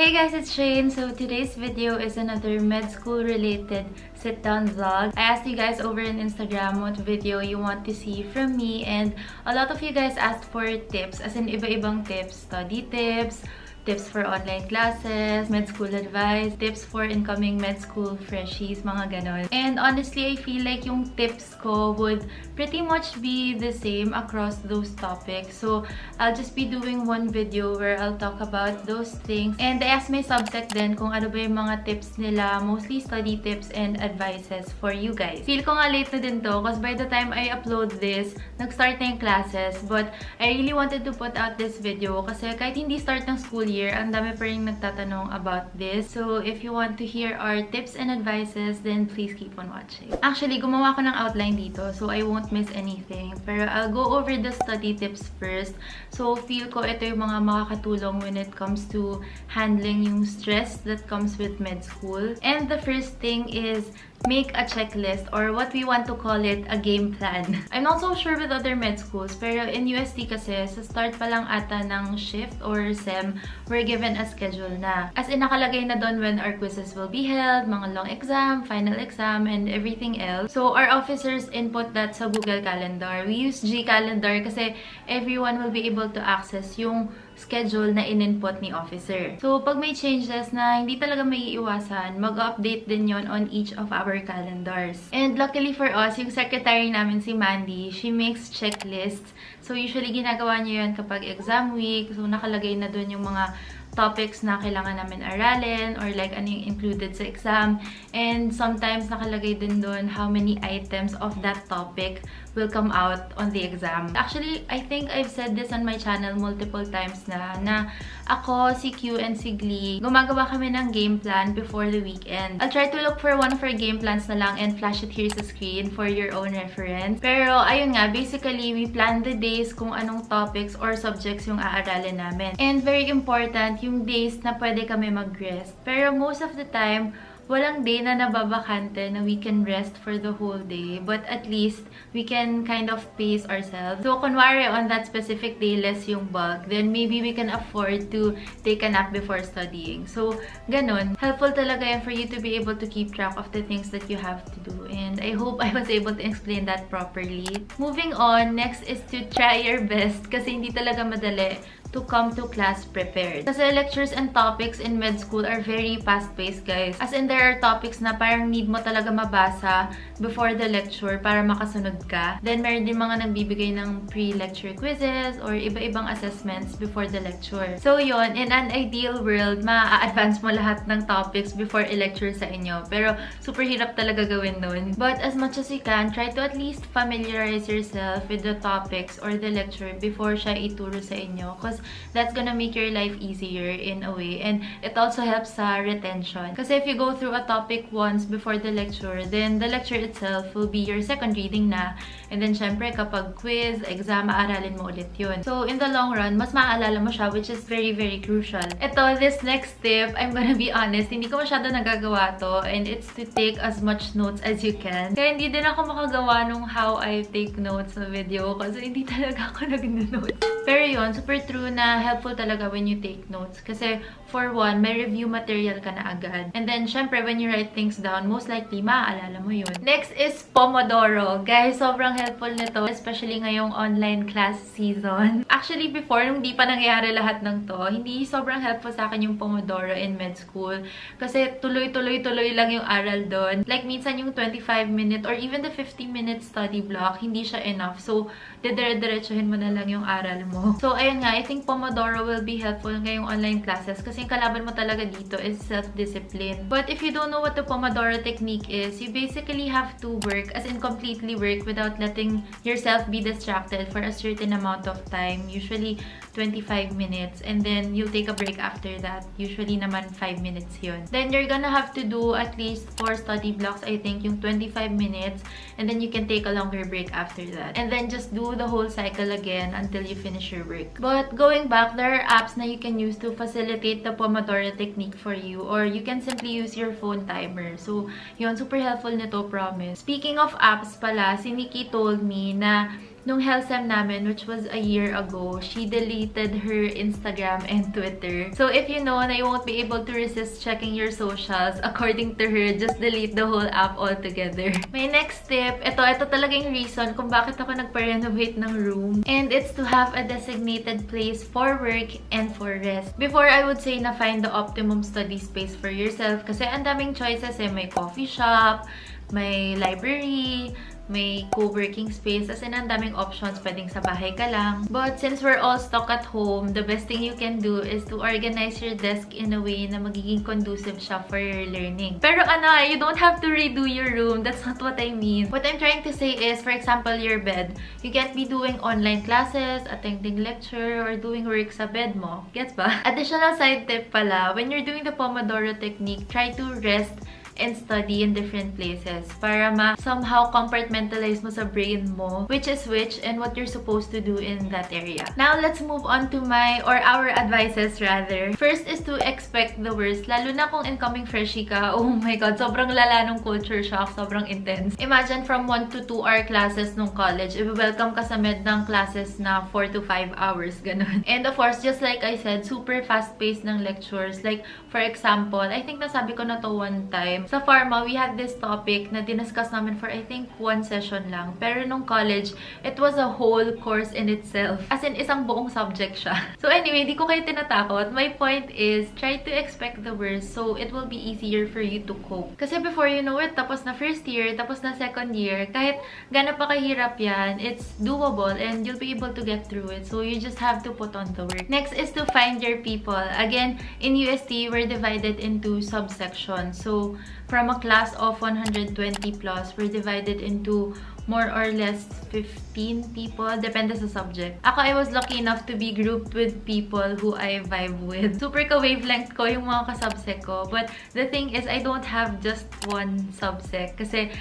Hey guys, it's Shayne. So today's video is another med school related sit-down vlog. I asked you guys over on Instagram what video you want to see from me, and a lot of you guys asked for tips, as in iba-ibang tips, study tips, tips for online classes, med school advice, tips for incoming med school freshies, mga ganon. And honestly, I feel like yung tips ko would pretty much be the same across those topics. So I'll just be doing one video where I'll talk about those things. And I asked my subsec din kung ano ba yung mga tips nila, mostly study tips and advices for you guys. Feel ko nga late na din to, because by the time I upload this, nag-start na yung classes. But I really wanted to put out this video kasi kahit hindi start ng school year, ang dami pa rin nagtatanong about this. So if you want to hear our tips and advices, then please keep on watching. Actually, gumawa ko ng outline dito, so I won't miss anything. Pero I'll go over the study tips first. So feel ko ito yung mga makakatulong when it comes to handling yung stress that comes with med school. And the first thing is make a checklist, or what we want to call it, a game plan. I'm not so sure with other med schools, pero in UST kasi, sa start pa lang ata ng shift or SEM, we're given a schedule na. As in, nakalagay na doon when our quizzes will be held, mga long exam, final exam, and everything else. So, our officers input that sa Google Calendar. We use G Calendar kasi everyone will be able to access yung schedule na in-input ni officer. So, pag may changes na hindi talaga may iiwasan, mag-update din yon on each of our calendars. And luckily for us, yung secretary namin si Mandy, she makes checklists. So, usually ginagawa niya yun kapag exam week. So, nakalagay na dun yung mga topics na kailangan namin aralin, or like ano yung included sa exam. And sometimes nakalagay din doon how many items of that topic will come out on the exam. Actually, I think I've said this on my channel multiple times na ako, si Q, and si Glee, gumagawa kami ng game plan before the weekend. I'll try to look for one of our game plans na lang and flash it here sa screen for your own reference. Pero ayun nga, basically, we plan the days kung anong topics or subjects yung aaralin namin. And very important, yung days na pwede kami mag-rest. Pero most of the time, walang day na nababakante na we can rest for the whole day, but at least we can kind of pace ourselves. So, kunwari on that specific day, less yung bulk, then maybe we can afford to take a nap before studying. So, ganun. Helpful talaga yan for you to be able to keep track of the things that you have to do. And I hope I was able to explain that properly. Moving on, next is to try your best, kasi hindi talaga madali to come to class prepared. Kasi lectures and topics in med school are very fast-paced, guys. As in, there are topics na parang need mo talaga mabasa before the lecture para makasunod ka. Then, meron din mga nagbibigay ng pre-lecture quizzes or iba-ibang assessments before the lecture. So, yon, in an ideal world, ma-advance mo lahat ng topics before i-lecture sa inyo. Pero, super hirap talaga gawin nun. But as much as you can, try to at least familiarize yourself with the topics or the lecture before siya ituro sa inyo. Because that's gonna make your life easier in a way, and it also helps sa retention. Kasi if you go through a topic once before the lecture, then the lecture itself will be your second reading na, and then syempre kapag quiz, exam, maaralin mo ulit yun. So in the long run, mas maaalala mo siya, which is very, very crucial. Ito, this next tip, I'm gonna be honest, hindi ko masyado nagagawa to, and it's to take as much notes as you can. Kaya hindi din ako makagawa nung how I take notes na video, kasi hindi talaga ako nag-notes. Pero yun, super true na helpful talaga when you take notes. Kasi, for one, may review material ka na agad. And then, syempre, when you write things down, most likely, maaalala mo yun. Next is Pomodoro. Guys, sobrang helpful nito, especially ngayong online class season. Actually, before, nung di pa nangyayari lahat ng to, hindi sobrang helpful sa akin yung Pomodoro in med school. Kasi, tuloy-tuloy lang yung aral doon. Like, minsan yung 25-minute or even the 50-minute study block, hindi siya enough. So, dire-diretsuhin mo na lang yung aral mo. So, ayun nga, I think Pomodoro will be helpful ngayong online classes kasi yung kalaban mo talaga dito is self-discipline. But if you don't know what the Pomodoro technique is, you basically have to work, as in completely work, without letting yourself be distracted for a certain amount of time, usually 25 minutes, and then you'll take a break after that. Usually naman 5 minutes yun. Then you're gonna have to do at least 4 study blocks, I think, yung 25 minutes, and then you can take a longer break after that. And then just do the whole cycle again until you finish your work. But going back, there are apps na you can use to facilitate the Pomodoro technique for you, or you can simply use your phone timer. So, yun, super helpful nito, promise. Speaking of apps pala, si Nikki told me na nung health sem namin, which was a year ago, she deleted her Instagram and Twitter. So if you know na you won't be able to resist checking your socials, according to her, just delete the whole app altogether. My next tip, ito talaga yung reason kung bakit ako nagpa-renovate ng room. And it's to have a designated place for work and for rest. Before, I would say na find the optimum study space for yourself kasi ang daming choices eh. May coffee shop, may library, may co-working space, as in ang daming options, pwedeng sa bahay ka lang. But since we're all stuck at home, the best thing you can do is to organize your desk in a way na magiging conducive siya for your learning. Pero you don't have to redo your room. That's not what I mean. What I'm trying to say is, for example, your bed. You can't be doing online classes, attending lecture, or doing work sa bed mo. Gets ba? Additional side tip pala, when you're doing the Pomodoro technique, try to rest and study in different places para somehow compartmentalize mo sa brain mo which is which and what you're supposed to do in that area. Now, let's move on to our advices rather. First is to expect the worst. Lalo na kung incoming freshie ka, oh my god, sobrang lala nung culture shock, sobrang intense. Imagine from 1 to 2 hour classes nung college, i-welcome ka sa med ng classes na 4 to 5 hours, ganun. And of course, just like I said, super fast-paced ng lectures. Like, for example, I think nasabi ko na to one time, sa pharma, we had this topic na dinascuss namin for I think 1 session lang. Pero nung college, it was a whole course in itself. As in, isang buong subject siya. So anyway, di ko kayo tinatakot. My point is, try to expect the worst so it will be easier for you to cope. Kasi before you know it, tapos na first year, tapos na second year, kahit gano'n pa kahirap yan, it's doable and you'll be able to get through it. So you just have to put on the work. Next is to find your people. Again, in UST, we're divided into subsections. So from a class of 120 plus, we're divided into more or less 15 people, depende sa subject. Ako, I was lucky enough to be grouped with people who I vibe with. Super ka-wavelength ko yung mga ka-subsec ko. But the thing is, I don't have just one subsec. Kasi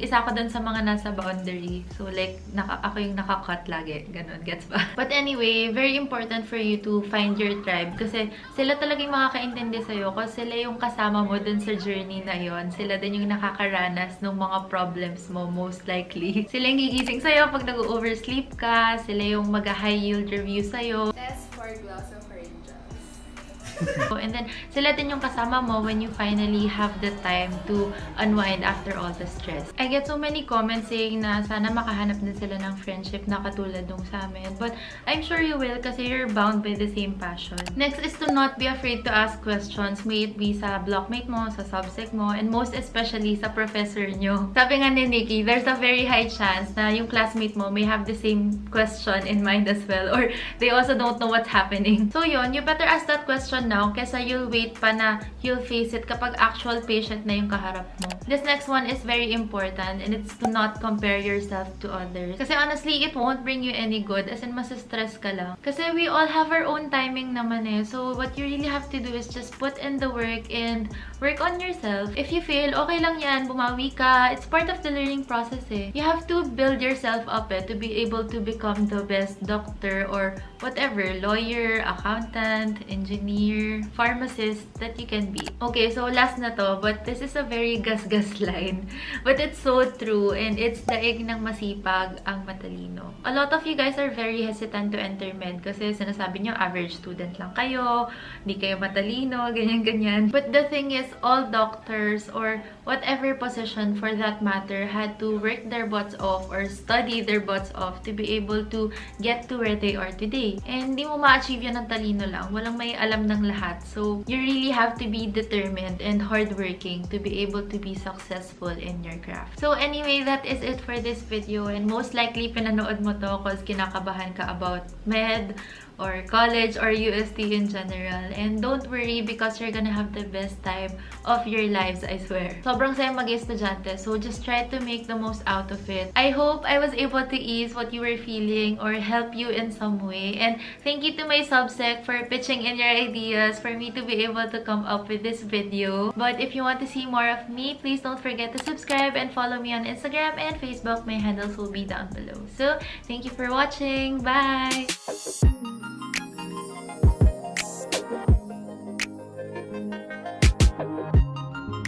isa ako dun sa mga nasa boundary. So like, ako yung naka-cut lagi. Ganon, gets ba? But anyway, very important for you to find your tribe. Kasi sila talaga yung makakaintindi sa'yo. Kasi sila yung kasama mo dun sa journey na yon. Sila din yung nakakaranas ng mga problems mo, most likely. Sila yung gigising sa'yo pag nag-oversleep ka. Sila yung mag-high yield review sa'yo. Test for glossopharyngeals. And then, sila din yung kasama mo when you finally have the time to unwind after all the stress. I get so many comments saying na sana makahanap din sila ng friendship na katulad nung sa amin. But I'm sure you will kasi you're bound by the same passion. Next is to not be afraid to ask questions. May it be sa blockmate mo, sa subsec mo, and most especially sa professor nyo. Sabi nga ni Nikki, there's a very high chance na yung classmate mo may have the same question in mind as well. Or they also don't know what's happening. So yun, you better ask that question now kesa you'll wait pa na you'll face it kapag actual patient na yung kaharap mo. This next one is very important and it's to not compare yourself to others. Kasi honestly, it won't bring you any good as in masistress ka lang. Kasi we all have our own timing naman eh. So what you really have to do is just put in the work and work on yourself. If you fail, okay lang yan. Bumawi ka. It's part of the learning process eh. You have to build yourself up to be able to become the best doctor or whatever, lawyer, accountant, engineer, pharmacist that you can be. Okay, so last na to, but this is a very gas-gas line. But it's so true and it's daig ng masipag ang matalino. A lot of you guys are very hesitant to enter med kasi sinasabi nyo average student lang kayo, hindi kayo matalino, ganyan-ganyan. But the thing is, all doctors or whatever position for that matter had to work their butts off or study their butts off to be able to get to where they are today. And hindi mo ma-achieve yan ng talino lang. Walang may alam ng lahat. So, you really have to be determined and hardworking to be able to be successful in your craft. So, anyway, that is it for this video. And most likely, pinanood mo to because kinakabahan ka about med or college or UST in general. And don't worry because you're gonna have the best time of your lives, I swear. Sobrang saya mag-estudyante, so just try to make the most out of it. I hope I was able to ease what you were feeling or help you in some way. And thank you to my subsec for pitching in your ideas for me to be able to come up with this video. But if you want to see more of me, please don't forget to subscribe and follow me on Instagram and Facebook. My handles will be down below. So, thank you for watching. Bye!